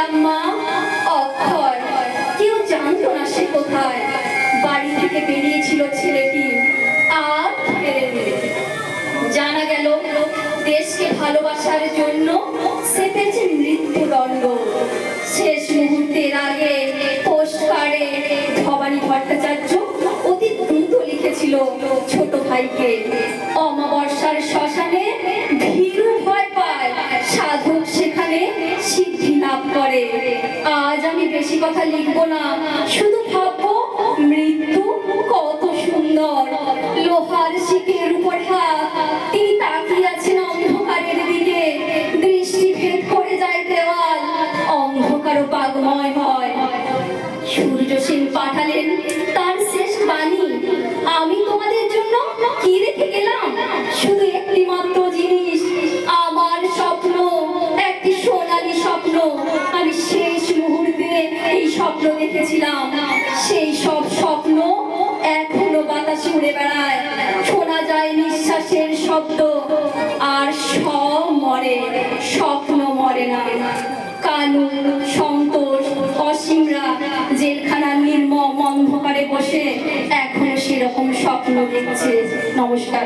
পেলাম মা অক্ষয়। কেউ জানতো না সে কোথায়। বাড়ি থেকে বেরিয়েছিল ছেলেটি, আর ফেরেনি। জানা গেল দেশকে ভালোবাসার জন্য সে পেয়েছে মৃত্যুদণ্ড। শেষ মুহূর্তের আগে পোস্ট কার্ডে ভবানী ভট্টাচার্য অতি দ্রুত লিখেছিল ছোট ভাইকে, অমাবস্যার শ্মশানে ভীরু ভয় পায়, সাধক সেখানে সিদ্ধি লাভ করে। আজ আমি বেশি কথা লিখবো না, শুধু ভাববো মৃত্যু কত সুন্দর। লোহার শিকের উপর হাত, তিনি তাকিয়ে আছেন অন্ধকারের দিকে। দৃষ্টি ভেদ করে যায় দেওয়াল, অন্ধকারও বাগময় হয়। সূর্য সেন পাঠালেন তার শেষ বাণী, আমি তোমাদের জন্য কি রেখে গেলাম? শুধু একটি মাত্র জিনিস, আমার স্বপ্ন, একটি সোনালী স্বপ্ন। আমি শেষ মুহূর্তে এই স্বপ্ন দেখেছিলাম। সেই সব স্বপ্ন এখনো বাতাসে উড়ে বেড়ায়, শোনা যায় নিঃশ্বাসের শব্দ। আর সব মরে, স্বপ্ন মরে না। কানু, সন্তোষ, অসীমরা জেলখানার নির্মম অন্ধকারে বসে এখনো সেরকম স্বপ্ন দেখছে। নমস্কার।